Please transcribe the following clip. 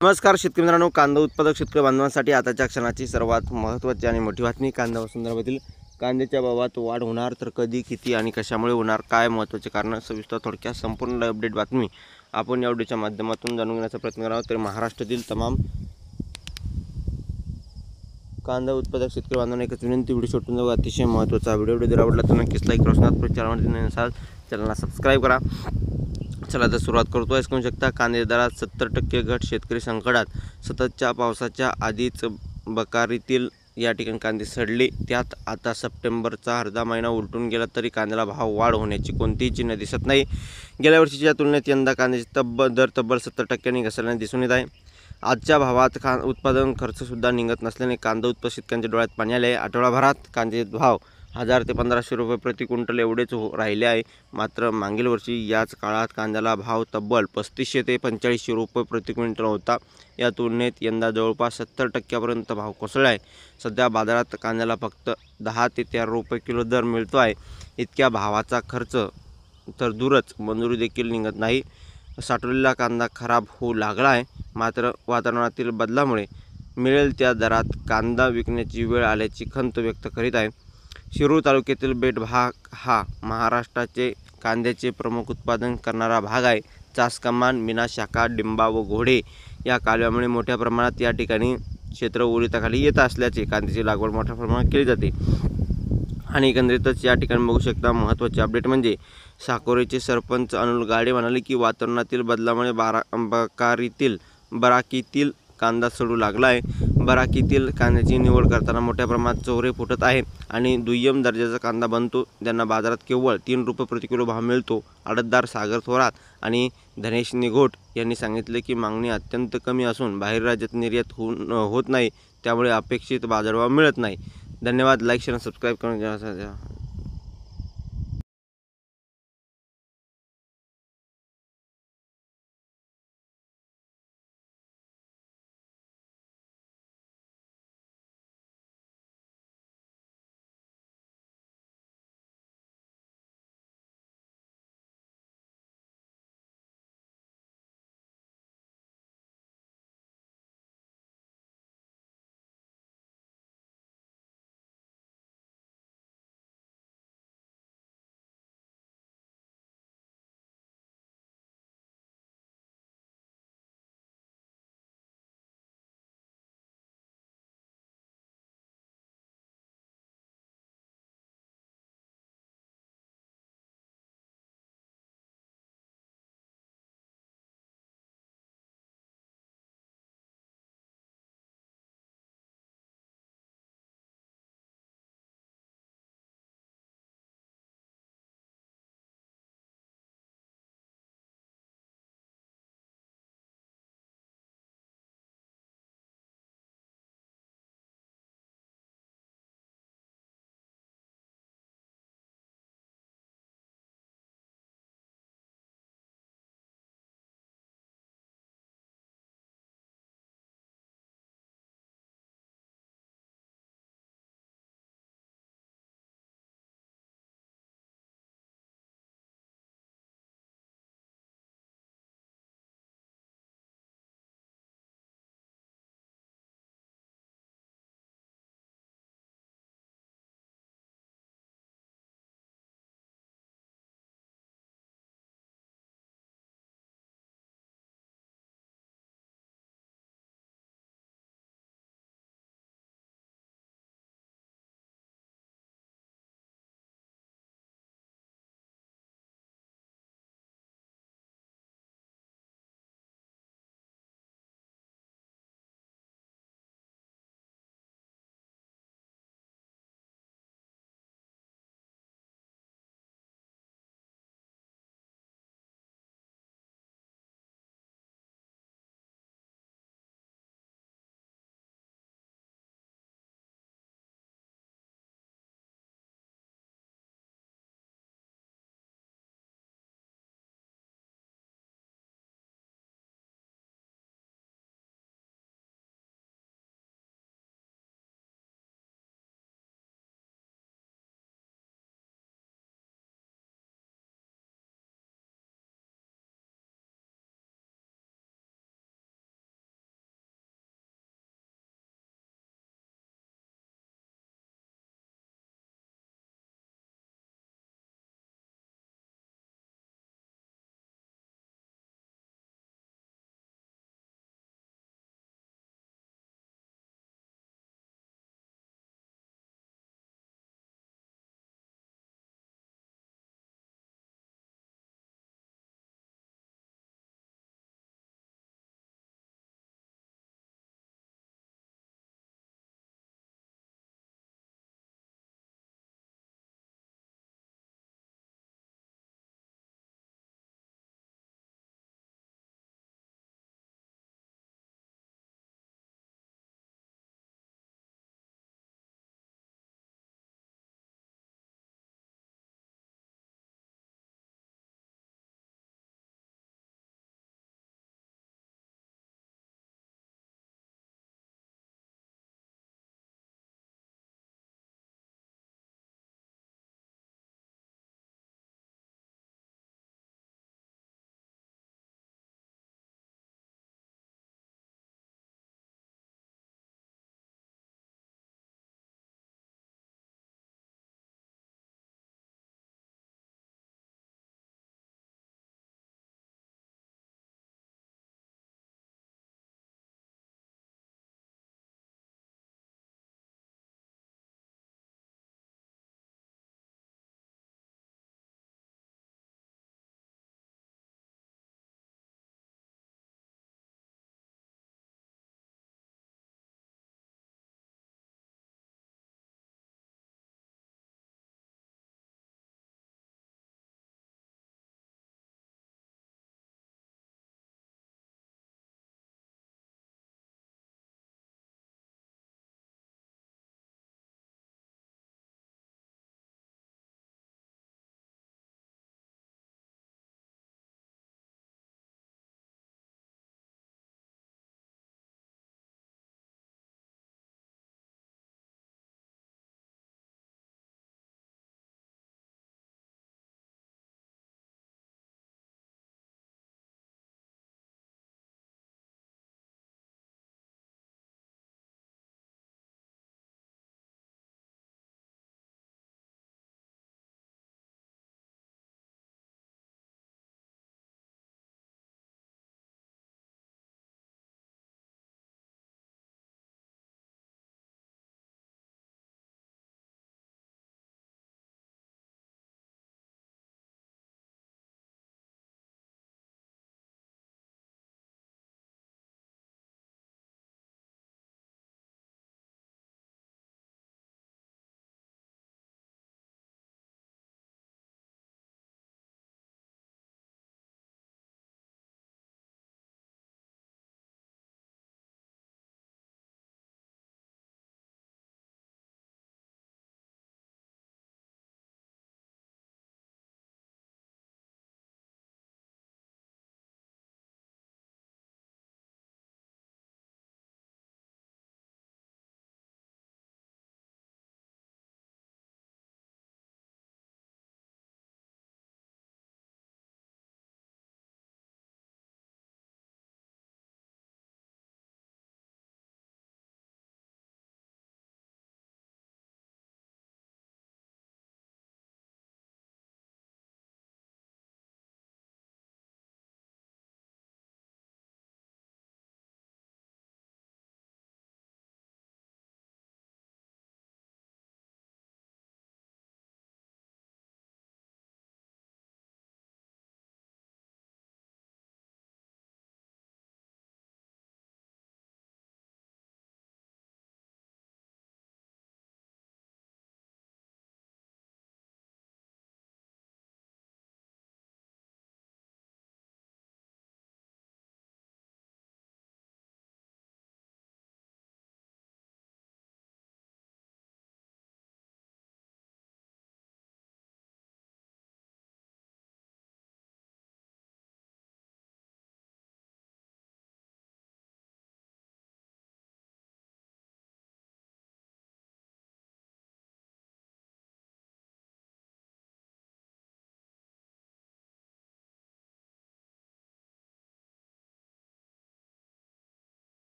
नमस्कार शेतकरी मित्रांनो, कांदा उत्पादक शेतकरी बांधवांसाठी आताच्या क्षणाची सर्वात महत्त्वाची आणि मोठी बातमी. कांदा संदर्भातील कांद्याच्या भावात वाढ होणार तर कधी, किती आणि कशामुळे होणार, काय महत्त्वाचे कारण, सविस्तर थोडक्यात संपूर्ण अपडेट बातमी आपण या व्हिडिओच्या माध्यमातून जाणून घेण्याचा प्रयत्न करावा. तर महाराष्ट्रातील तमाम कांदा उत्पादक शेतकरी बांधवांना एकच विनंती, व्हिडिओ शेवटून जाऊ. अतिशय महत्त्वाचा व्हिडिओ जर आवडला तर नक्कीच लाईक करा. चॅनलला सबस्क्राईब करा. चला तर सुरुवात करतो. आहे करू शकता कांदे दरात 70% घट, शेतकरी संकटात. सततच्या पावसाच्या आधीच बकारीतील या ठिकाणी कांदे सडले, त्यात आता सप्टेंबरचा अर्धा महिना उलटून गेला तरी कांद्याला भाव वाढ होण्याची कोणतीही चिन्ह दिसत नाही. गेल्या वर्षीच्या तुलनेत यंदा कांद्याचे तब्बल 70% घसरल्याने दिसून येत आहे. आजच्या भावात उत्पादन खर्चसुद्धा निघत नसल्याने कांदा उत्पादक शेतकऱ्यांच्या डोळ्यात पाणी आले आहे. आठवडाभरात कांद्याचे भाव 1000 ते 1500 रुपये प्रति क्विंटल एवढेच राहिले आहे. मात्र मागील वर्षी याच काळात कांद्याला भाव तब्बल 3500 ते 4500 रुपये प्रति क्विंटल होता. या तुलनेत यंदा जवळपास 70% भाव कोसळला आहे. सध्या बाजारात कांद्याला फक्त 10 ते 13 रुपये किलो दर मिळतो आहे. इतक्या भावाचा खर्च तर दूरच मंजुरी देखील निघत नाही. साठवलेला कांदा खराब होऊ लागला आहे. मात्र वातावरणातील बदलामुळे मिळेल त्या दरात कांदा विकण्याची वेळ आल्याची खंत व्यक्त करीत आहे. शिरूर तालुक्यातील बेट भाग हा महाराष्ट्राचे कांद्याचे प्रमुख उत्पादन करणारा भाग आहे. चासकमान, मीना शाखा, डिंबा व घोडे या कालव्यामुळे मोठ्या प्रमाणात या ठिकाणी क्षेत्र ओलिताखाली येत असल्याचे कांद्याची लागवड मोठ्या प्रमाणात केली जाते. आणि एकंदरीतच या ठिकाणी बघू शकता महत्त्वाचे अपडेट म्हणजे साकोरेचे सरपंच अनिल गाडे म्हणाले की वातावरणातील बदलामुळे बराकीतील कांदा सडू लागला आहे. बराकीतील कांद्याची निवड करताना मोठ्या प्रमाणात चोरे फुटत आहे आणि दुय्यम दर्जाचा कांदा बनतो. त्यांना बाजारात केवळ 3 रुपये प्रति किलो भाव मिळतो. आडतदार सागर थोरात आणि धनेश निघोट यांनी सांगितले की मागणी अत्यंत कमी असून बाहेर राज्यात निर्यात होत नाही, त्यामुळे अपेक्षित बाजारभाव मिळत नाही. धन्यवाद. लाईक, शेअर, सबस्क्राईब करून